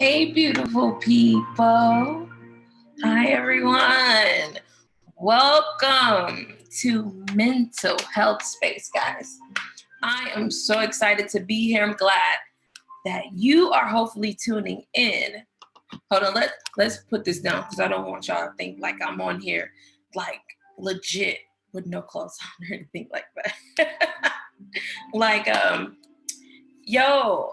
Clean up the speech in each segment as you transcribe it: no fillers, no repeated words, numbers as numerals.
Hey, beautiful people. Hi, everyone. Welcome to Mental Health Space, guys. I am so excited to be here. I'm glad that you are hopefully tuning in. Hold on, let's put this down because I don't want y'all to think like I'm on here like legit with no clothes on or anything like that. like, yo,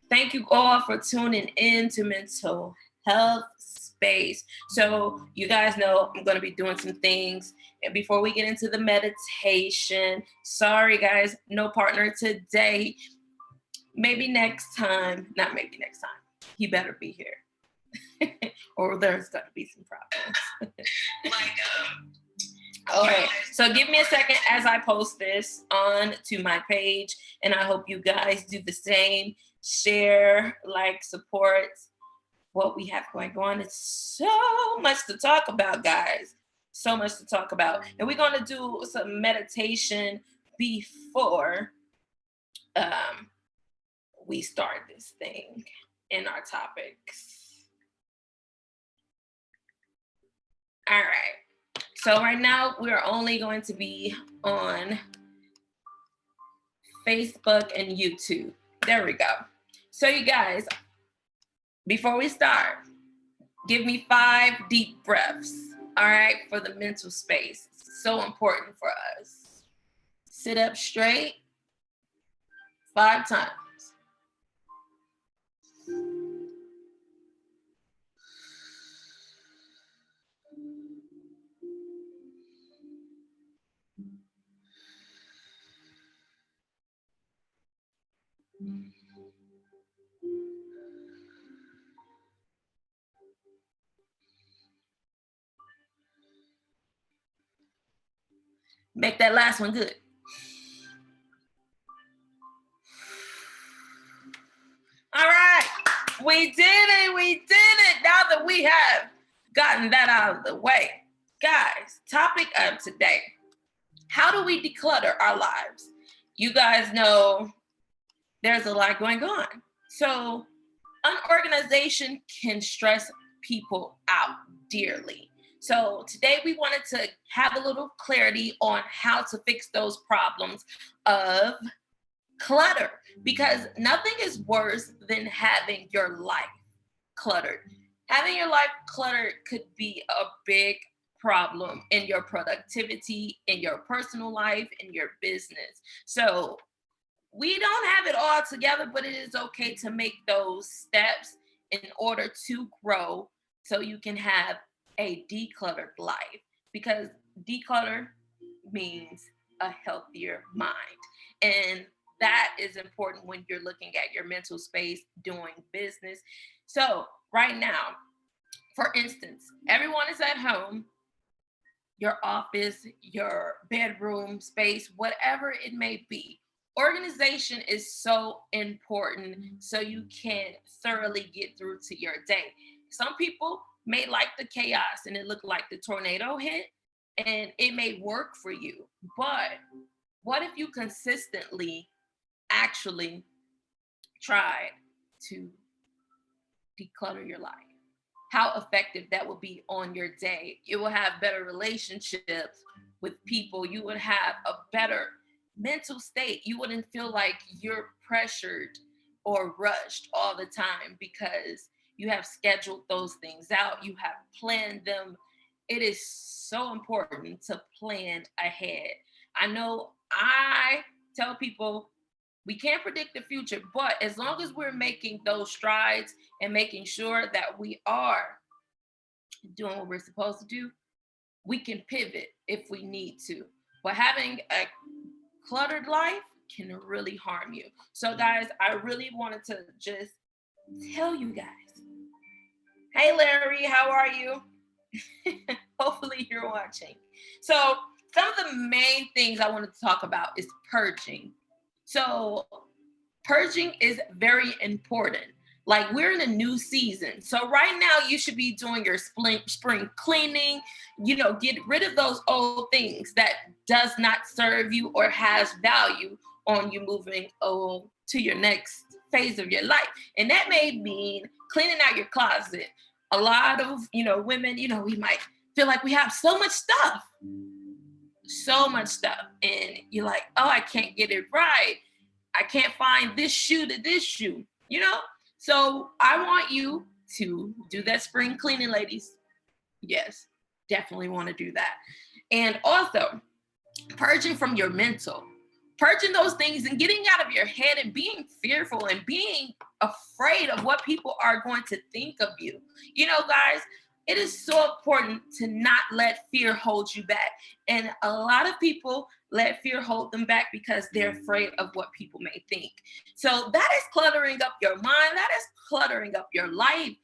thank you all for tuning in to Mental Health Space. So you guys know I'm going to be doing some things. And before we get into the meditation, sorry guys, no partner today. Maybe next time. Not maybe next time. He better be here. Or there's going to be some problems. All right, so give me a second as I post this on to my page, and I hope you guys do the same. Share, like, support what we have going on. It's so much to talk about, guys. So much to talk about. And we're going to do some meditation before we start this thing in our topics. All right. So right now we're only going to be on Facebook and YouTube. There we go. So you guys, before we start, give me 5 deep breaths, all right, for the mental space. It's so important for us. Sit up straight 5 times. Make that last one good. All right, we did it. Now that we have gotten that out of the way. Guys, topic of today, how do we declutter our lives? You guys know there's a lot going on. So unorganization can stress people out dearly. So today we wanted to have a little clarity on how to fix those problems of clutter, because nothing is worse than having your life cluttered. Having your life cluttered could be a big problem in your productivity, in your personal life, in your business. So we don't have it all together, but it is okay to make those steps in order to grow so you can have a decluttered life, because declutter means a healthier mind. And that is important when you're looking at your mental space doing business. So right now, for instance, everyone is at home, your office, your bedroom space, whatever it may be. Organization is so important so you can thoroughly get through to your day. Some people may like the chaos and it looked like the tornado hit, and it may work for you. But what if you consistently actually tried to declutter your life? How effective that will be on your day. You will have better relationships with people. You would have a better mental state. You wouldn't feel like you're pressured or rushed all the time because you have scheduled those things out. You have planned them. It is so important to plan ahead. I know I tell people we can't predict the future, but as long as we're making those strides and making sure that we are doing what we're supposed to do, we can pivot if we need to. But having a cluttered life can really harm you. So, guys, I really wanted to just tell you guys, hey, Larry, how are you? Hopefully, you're watching. So, some of the main things I wanted to talk about is purging. So purging is very important. Like, we're in a new season. So right now you should be doing your spring cleaning, get rid of those old things that does not serve you or has value on you moving to your next phase of your life. And that may mean cleaning out your closet. A lot of, women, we might feel like we have so much stuff. And you're like, oh, I can't get it right. I can't find this shoe to this shoe, So I want you to do that spring cleaning, ladies. Yes, definitely want to do that. And also purging from your mental, purging those things and getting out of your head and being fearful and being afraid of what people are going to think of you. Guys, it is so important to not let fear hold you back. And a lot of people let fear hold them back because they're afraid of what people may think. So that is cluttering up your mind. That is cluttering up your life.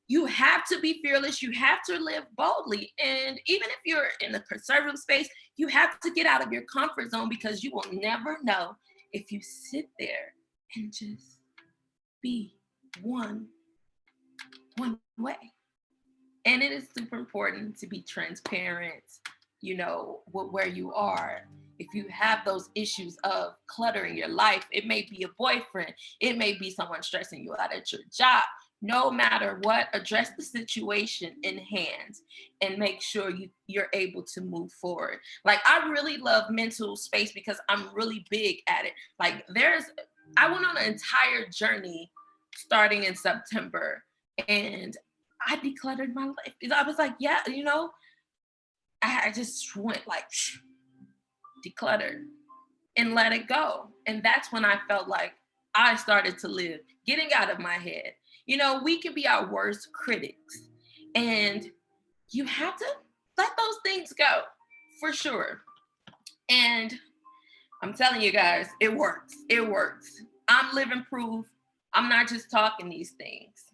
You have to be fearless. You have to live boldly. And even if you're in a conservative space, you have to get out of your comfort zone, because you will never know if you sit there and just be one way. And it is super important to be transparent, where you are. If you have those issues of cluttering your life, it may be a boyfriend, it may be someone stressing you out at your job. No matter what, address the situation in hand and make sure you're able to move forward. Like, I really love mental space because I'm really big at it. Like, I went on an entire journey starting in September, and I decluttered my life. I was like, yeah, I just went like decluttered and let it go. And that's when I felt like I started to live, getting out of my head. We can be our worst critics, and you have to let those things go for sure. And I'm telling you guys, it works. It works. I'm living proof. I'm not just talking these things.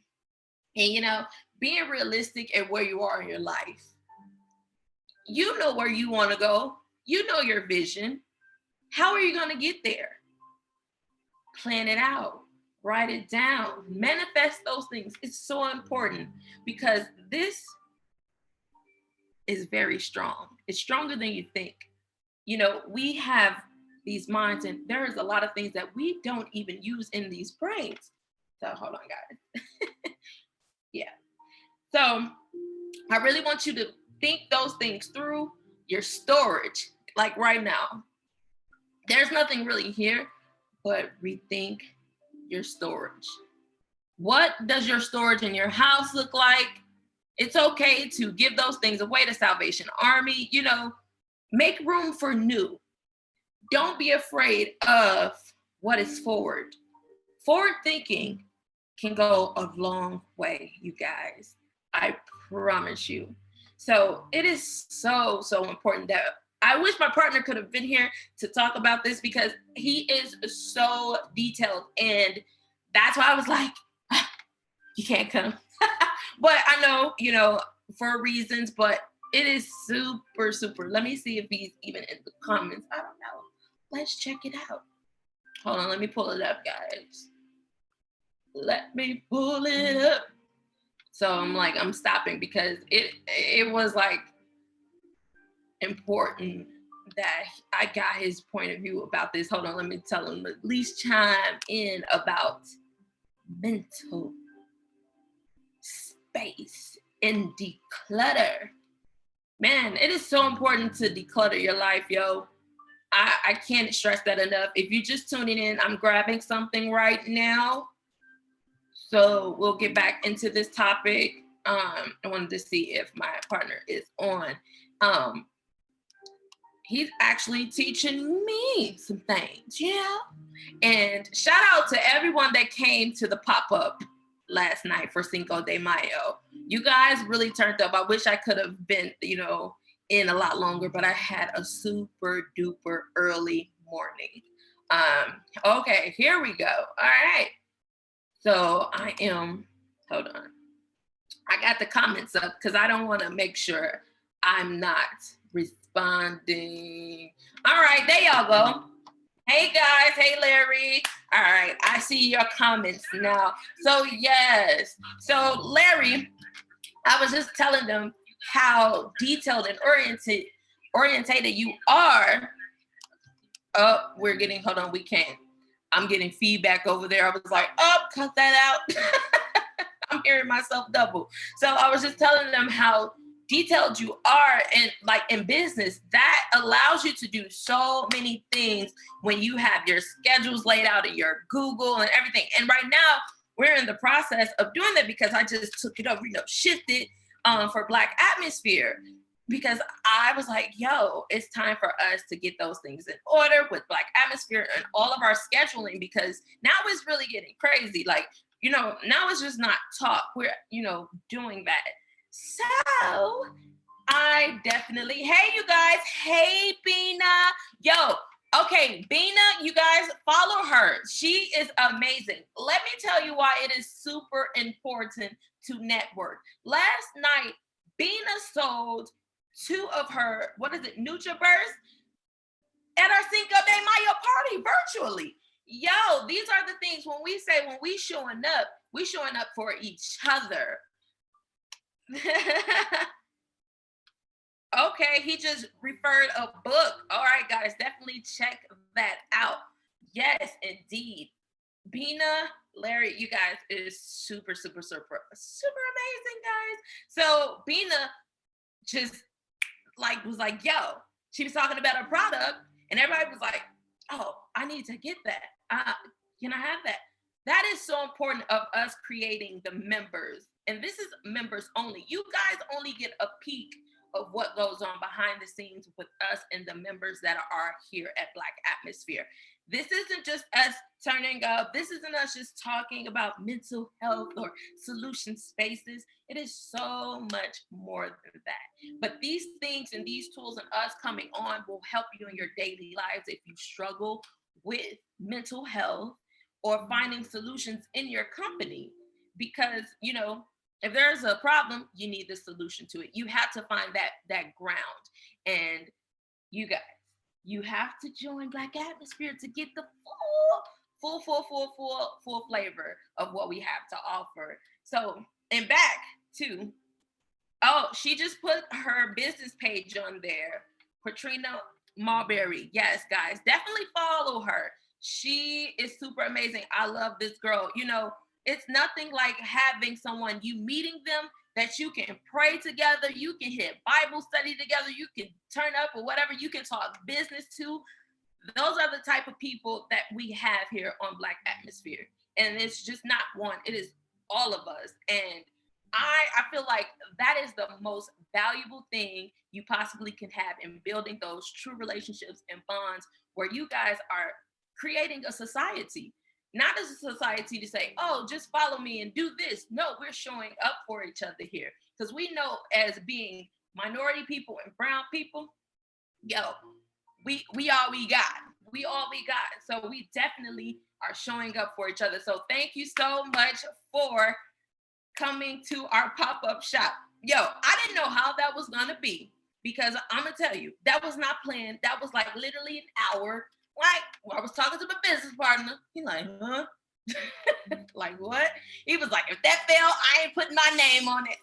And, being realistic at where you are in your life. You know where you want to go. You know your vision. How are you going to get there? Plan it out. Write it down. Manifest those things. It's so important, because this is very strong. It's stronger than you think. We have these minds, and there is a lot of things that we don't even use in these brains. So hold on, guys. Yeah. So I really want you to think those things through. Your storage, like right now, there's nothing really here, but rethink your storage. What does your storage in your house look like? It's okay to give those things away to Salvation Army. Make room for new. Don't be afraid of what is forward. Forward thinking can go a long way, you guys. I promise you. So it is so, so important that I wish my partner could have been here to talk about this, because he is so detailed. And that's why I was like, you can't come. But I know, for reasons, but it is super, super. Let me see if he's even in the comments. I don't know. Let's check it out. Hold on, let me pull it up, guys. Let me pull it up. So I'm stopping, because it was like important that I got his point of view about this. Hold on, let me tell him at least chime in about mental space and declutter. Man, it is so important to declutter your life, yo. I can't stress that enough. If you're just tuning in, I'm grabbing something right now. So we'll get back into this topic. I wanted to see if my partner is on. He's actually teaching me some things, yeah. And shout out to everyone that came to the pop-up last night for Cinco de Mayo. You guys really turned up. I wish I could have been, in a lot longer, but I had a super duper early morning. Okay, here we go. All right. So hold on. I got the comments up because I don't want to make sure I'm not responding. All right, there y'all go. Hey guys, hey Larry. All right, I see your comments now. So yes, so Larry, I was just telling them how detailed and orientated you are. Oh, we're getting, hold on, we can't. I'm getting feedback over there. I was like, oh, cut that out. I'm hearing myself double. So I was just telling them how detailed you are in business. That allows you to do so many things when you have your schedules laid out in your Google and everything. And right now we're in the process of doing that because I just took it over, shifted for Black Atmosphere, because I was like, yo, it's time for us to get those things in order with Black Atmosphere and all of our scheduling, because now it's really getting crazy. Like, now it's just not talk. We're, doing that. So I definitely, hey, you guys. Hey, Bina. Yo, okay, Bina, you guys follow her. She is amazing. Let me tell you why it is super important to network. Last night, Bina sold 2 of her, NutraBurst at our Cinco de Mayo party virtually. Yo, these are the things when we showing up for each other. Okay, he just referred a book. All right, guys, definitely check that out. Yes, indeed. Bina, Larry, you guys is super, super, super, super amazing, guys. So Bina just was like, yo, she was talking about her product, and everybody was like, oh, I need to get that. Can I have that? That is so important of us creating the members. And this is members only. You guys only get a peek of what goes on behind the scenes with us and the members that are here at Black Atmosphere. This isn't just us turning up. This isn't us just talking about mental health or solution spaces. It is so much more than that. But these things and these tools and us coming on will help you in your daily lives if you struggle with mental health or finding solutions in your company. Because, if there's a problem, you need the solution to it. You have to find that ground. And you guys, you have to join Black Atmosphere to get the full flavor of what we have to offer. So, and back to, she just put her business page on there, Katrina Marbury. Yes, guys, definitely follow her. She is super amazing. I love this girl. It's nothing like having someone, you meeting them, that you can pray together, you can hit Bible study together, you can turn up or whatever, you can talk business to. Those are the type of people that we have here on Black Atmosphere. And it's just not one, it is all of us. And I feel like that is the most valuable thing you possibly can have in building those true relationships and bonds, where you guys are creating a society. Not as a society to say, oh, just follow me and do this. No, we're showing up for each other here. Because we know, as being minority people and brown people, yo, we all we got. We all we got. So we definitely are showing up for each other. So thank you so much for coming to our pop-up shop. Yo, I didn't know how that was gonna be, because I'm gonna tell you, that was not planned. That was like literally an hour. Like, I was talking to my business partner. He like, huh? Like, what? He was like, if that fail, I ain't putting my name on it.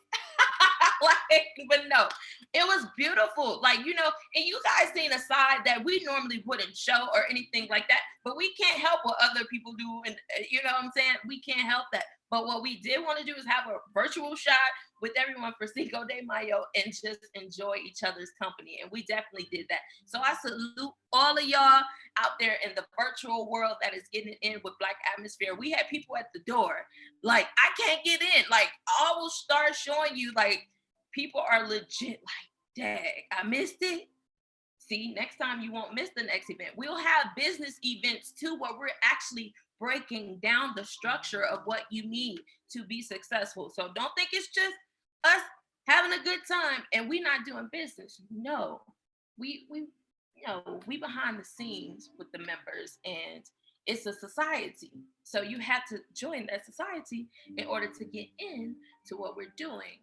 But no, it was beautiful. Like, and you guys seen a side that we normally wouldn't show or anything like that, but we can't help what other people do. And you know what I'm saying? We can't help that. But what we did want to do is have a virtual shot with everyone for Cinco de Mayo and just enjoy each other's company. And we definitely did that. So I salute all of y'all out there in the virtual world that is getting in with Black Atmosphere. We had people at the door. Like, I can't get in. Like, I will start showing you, like, people are legit like, dang, I missed it. See, next time you won't miss the next event. We'll have business events too, where we're actually breaking down the structure of what you need to be successful. So don't think it's just us having a good time and we not doing business. No, we behind the scenes with the members, and it's a society. So you have to join that society in order to get in to what we're doing.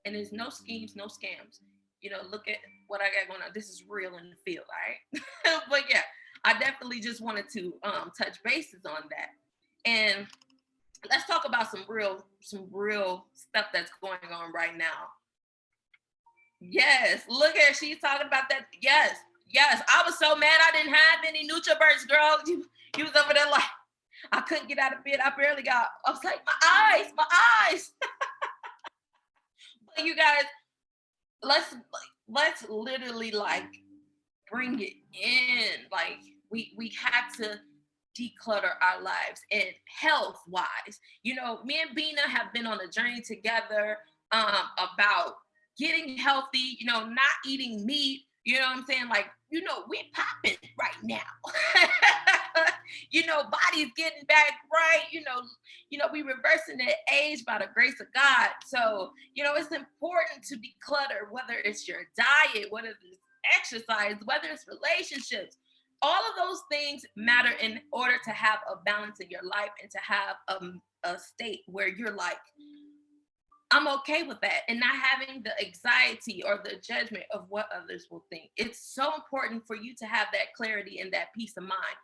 And there's no schemes, no scams. Look at what I got going on. This is real in the field, all right? But yeah, I definitely just wanted to touch bases on that. And let's talk about some real stuff that's going on right now. Yes, look at her. She's talking about that. Yes. I was so mad I didn't have any NutraBurst, girl. You was over there like, couldn't get out of bed. I was like, my eyes. But you guys, let's literally like bring it in. Like we have to declutter our lives, and health wise, me and Bina have been on a journey together about getting healthy, not eating meat, you know what I'm saying? Like, we popping right now. Body's getting back right, we reversing the age by the grace of God. So, it's important to declutter, whether it's your diet, whether it's exercise, whether it's relationships. All of those things matter in order to have a balance in your life and to have a state where you're like, I'm okay with that, and not having the anxiety or the judgment of what others will think. It's so important for you to have that clarity and that peace of mind.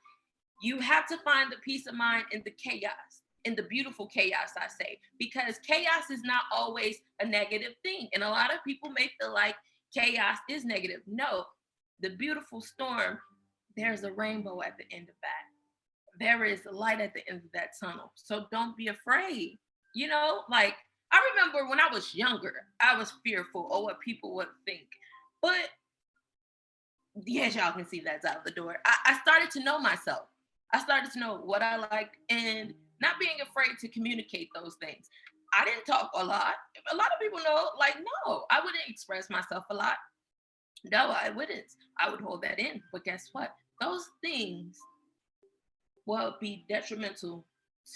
You have to find the peace of mind in the chaos, in the beautiful chaos, I say, because chaos is not always a negative thing. And a lot of people may feel like chaos is negative. No, the beautiful storm, there's a rainbow at the end of that. There is a light at the end of that tunnel. So don't be afraid. Like, I remember when I was younger, I was fearful of what people would think. But yes, y'all can see that's out the door. I started to know myself. I started to know what I like and not being afraid to communicate those things. I didn't talk a lot. A lot of people know, like, no, I wouldn't express myself a lot. No, I wouldn't. I would hold that in. But guess what? Those things will be detrimental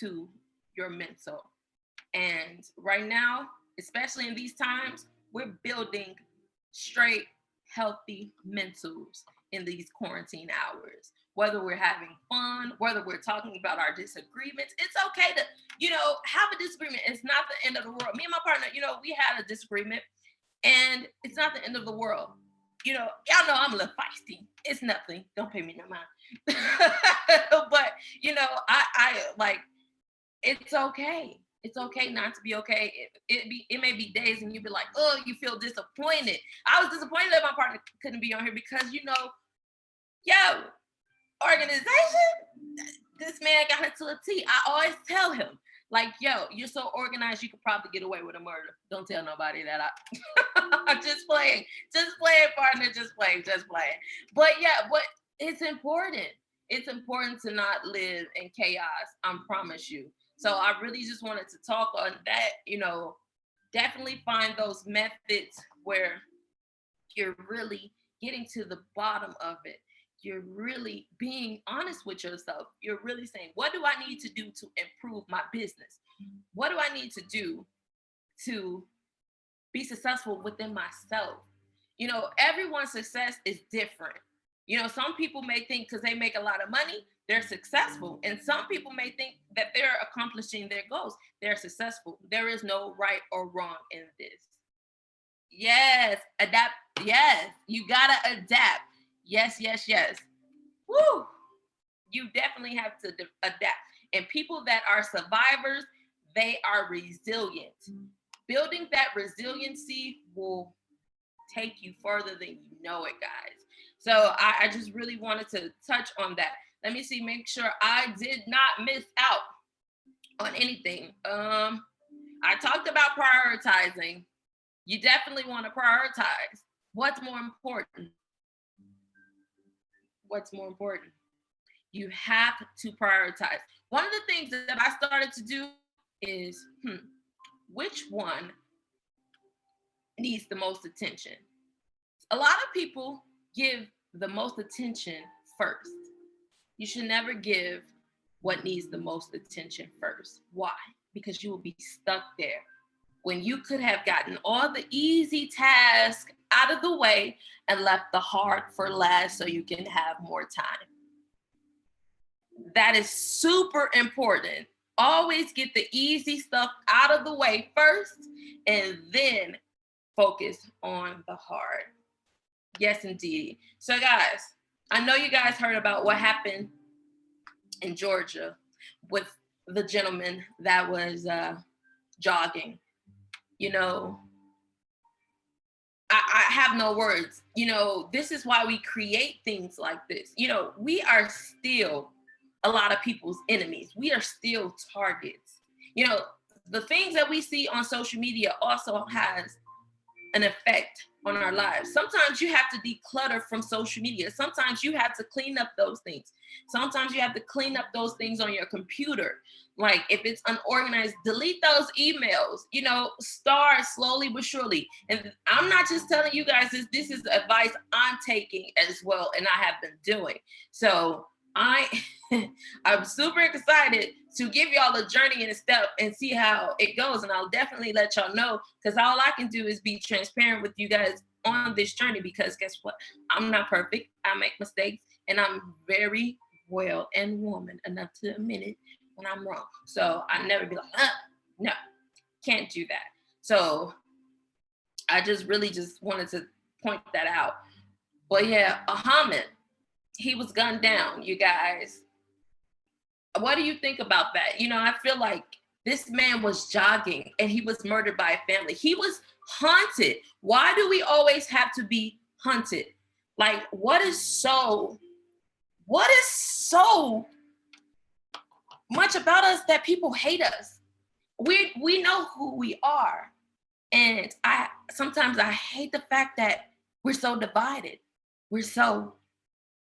to your mental. And right now, especially in these times, we're building straight, healthy mentals in these quarantine hours. Whether we're having fun, whether we're talking about our disagreements, it's okay to, have a disagreement. It's not the end of the world. Me and my partner, we had a disagreement, and it's not the end of the world. Y'all know I'm a little feisty. It's nothing. Don't pay me no mind. But, I like, it's okay. It's okay not to be okay. It may be days and you be like, oh, you feel disappointed. I was disappointed that my partner couldn't be on here because, organization, this man got it to a T. I always tell him, like, you're so organized, you could probably get away with a murder. Don't tell nobody that I'm just playing, partner, just playing. But it's important. It's important to not live in chaos. I promise you. So I really just wanted to talk on that, definitely find those methods where you're really getting to the bottom of it. You're really being honest with yourself. You're really saying, what do I need to do to improve my business? What do I need to do to be successful within myself? Everyone's success is different. Some people may think because they make a lot of money, they're successful. And some people may think that they're accomplishing their goals. They're successful. There is no right or wrong in this. Yes, adapt. Yes, you gotta adapt. Yes. Woo! You definitely have to adapt. And people that are survivors, they are resilient. Building that resiliency will take you further than you know it, guys. So I just really wanted to touch on that. Let me see, make sure I did not miss out on anything. I talked about prioritizing. You definitely want to prioritize. What's more important? What's more important? You have to prioritize. One of the things that I started to do is, which one needs the most attention? A lot of people give the most attention first. You should never give what needs the most attention first. Why? Because you will be stuck there when you could have gotten all the easy tasks out of the way and left the hard for last so you can have more time. That is super important. Always get the easy stuff out of the way first and then focus on the hard. Yes, indeed. So guys, I know you guys heard about what happened in Georgia with the gentleman that was jogging. I have no words. This is why we create things like this. We are still a lot of people's enemies. We are still targets. You know, the things that we see on social media also has an effect on our lives. Sometimes you have to declutter from social media. Sometimes you have to clean up those things. Sometimes you have to clean up those things on your computer. Like if it's unorganized, delete those emails, you know, start slowly but surely. And I'm not just telling you guys this, this is advice I'm taking as well, and I have been doing. So I'm super excited to give y'all a journey in a step and see how it goes. And I'll definitely let y'all know, because all I can do is be transparent with you guys on this journey, because guess what? I'm not perfect. I make mistakes, and I'm very well and woman enough to admit it when I'm wrong. So I never be like, no, can't do that. So I just really just wanted to point that out. But yeah, Ahmed, he was gunned down, you guys. What do you think about that? You know, I feel like this man was jogging and he was murdered by a family. He was hunted. Why do we always have to be hunted? Like, what is so much about us that people hate us? We know who we are. And sometimes I hate the fact that we're so divided. We're so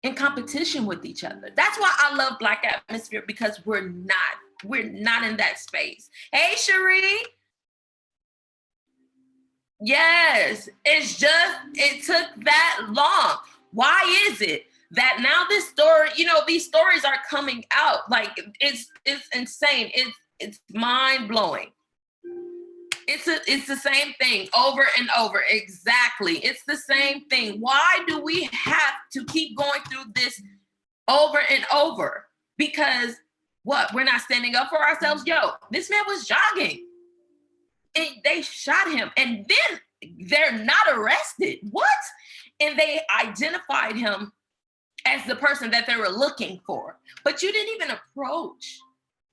in competition with each other. That's why I love Black Atmosphere, because we're not in that space. Hey, Cherie. Yes, it took that long. Why is it that now this story, you know, these stories are coming out? Like it's insane. It's mind blowing. It's the same thing over and over. Exactly. It's the same thing. Why do we have to keep going through this over and over? Because what? We're not standing up for ourselves? Yo, this man was jogging and they shot him, and then they're not arrested. What? And they identified him as the person that they were looking for. But you didn't even approach.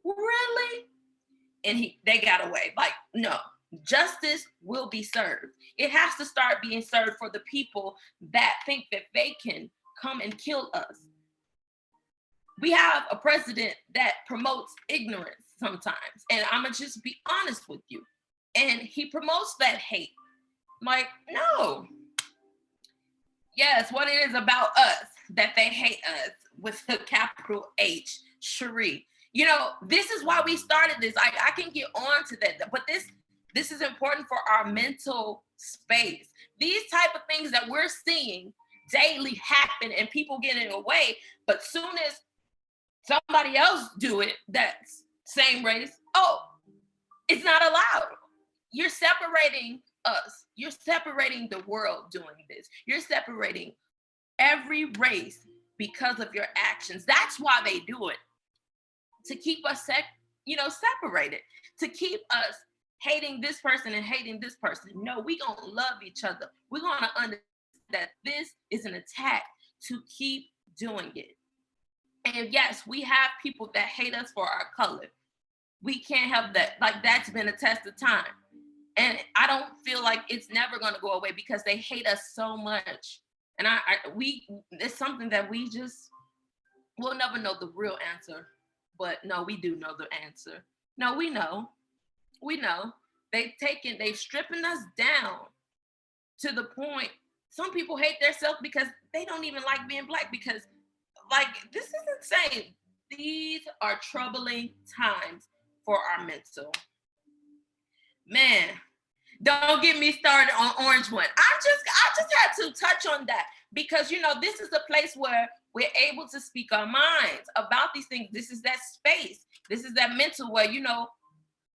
Really? And they got away. Like, no. Justice will be served. It has to start being served for the people that think that they can come and kill us. We have a president that promotes ignorance sometimes. And I'm going to just be honest with you. And he promotes that hate. Like, no. Yes, what it is about us that they hate us with a capital H, Cherie. You know, this is why we started this. I can get on to that, but this is important for our mental space. These type of things that we're seeing daily happen and people getting away, but soon as somebody else do it, that's same race, oh, it's not allowed. You're separating us. You're separating the world doing this. You're separating every race because of your actions. That's why they do it. To keep us separated. To keep us hating this person and hating this person. No, we gonna love each other. We're gonna understand that this is an attack to keep doing it. And yes, we have people that hate us for our color. We can't have that. Like, that's been a test of time. And I don't feel like it's never gonna go away because they hate us so much. And it's something that we'll never know the real answer. But no, we do know the answer. No, we know. They've stripping us down to the point. Some people hate themselves because they don't even like being Black, because like, this is insane. These are troubling times for our mental. Man, don't get me started on Orange One. I just had to touch on that because, you know, this is a place where we're able to speak our minds about these things. This is that space. This is that mental where, you know,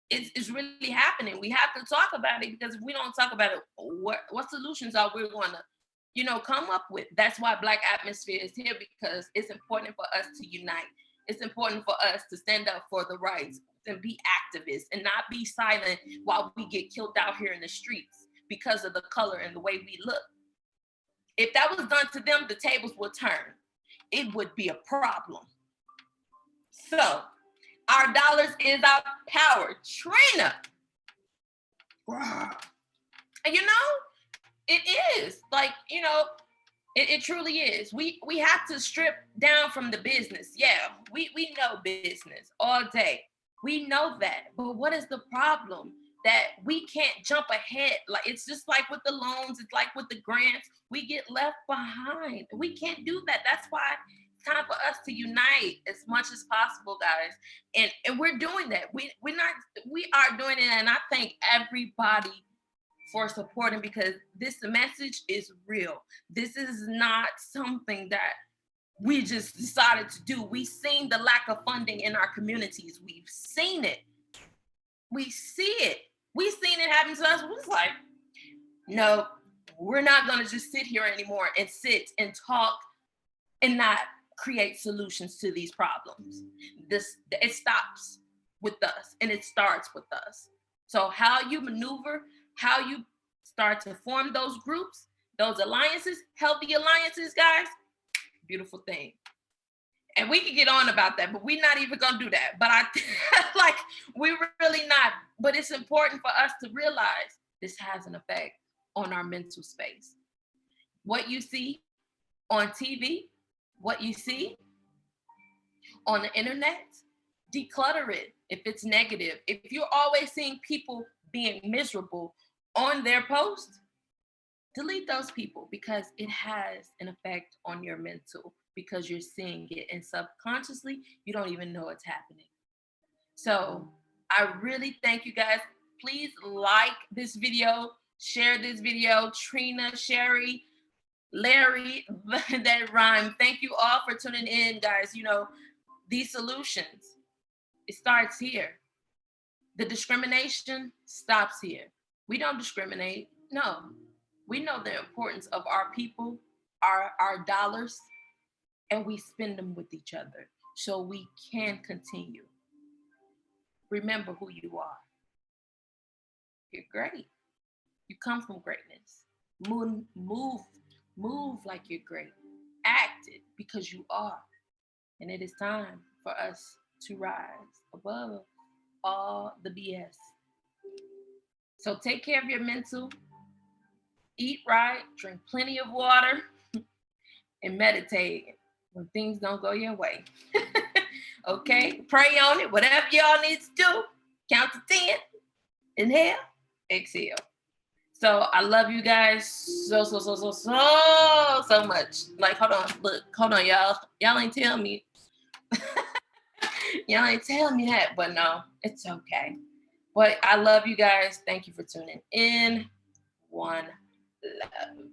it's really happening. We have to talk about it, because if we don't talk about it, what solutions are we going to, you know, come up with? That's why Black Atmosphere is here, because it's important for us to unite. It's important for us to stand up for the rights and be activists and not be silent while we get killed out here in the streets because of the color and the way we look. If that was done to them, the tables would turn. It would be a problem. So, our dollars is our power. Trina. And you know, it is. Like, you know, It truly is. We have to strip down from the business. Yeah, we know business all day. We know that. But what is the problem? That we can't jump ahead. Like it's just like with the loans, it's like with the grants. We get left behind. We can't do that. That's why it's time for us to unite as much as possible, guys. And we're doing that. We are doing it, and I thank everybody for supporting because this message is real. This is not something that we just decided to do. We've seen the lack of funding in our communities. We've seen it. We see it. We've seen it happen to us. We're just like, no, we're not going to just sit here anymore and sit and talk and not create solutions to these problems. It stops with us and it starts with us. So how you maneuver, how you start to form those groups, those alliances, healthy alliances, guys, beautiful thing. And we can get on about that, but we're not even gonna do that. But I like we're really not. But it's important for us to realize this has an effect on our mental space. What you see on TV, what you see on the internet, declutter it if it's negative. If you're always seeing people being miserable on their post, delete those people because it has an effect on your mental because you're seeing it and subconsciously you don't even know it's happening. So I really thank you guys. Please like this video, share this video. Trina, Sherry, Larry, that rhyme. Thank you all for tuning in, guys. You know, these solutions, it starts here. The discrimination stops here. We don't discriminate. No, we know the importance of our people, our dollars, and we spend them with each other so we can continue. Remember who you are. You're great. You come from greatness. Move like you're great. Act it because you are. And it is time for us to rise above all the BS. So take care of your mental, eat right, drink plenty of water, and meditate when things don't go your way. Okay? Pray on it. Whatever y'all need to do, count to 10. Inhale, exhale. So I love you guys so much. Like, hold on, y'all. Y'all ain't tell me. Y'all ain't tell me that, but no, it's okay. But I love you guys. Thank you for tuning in. One love.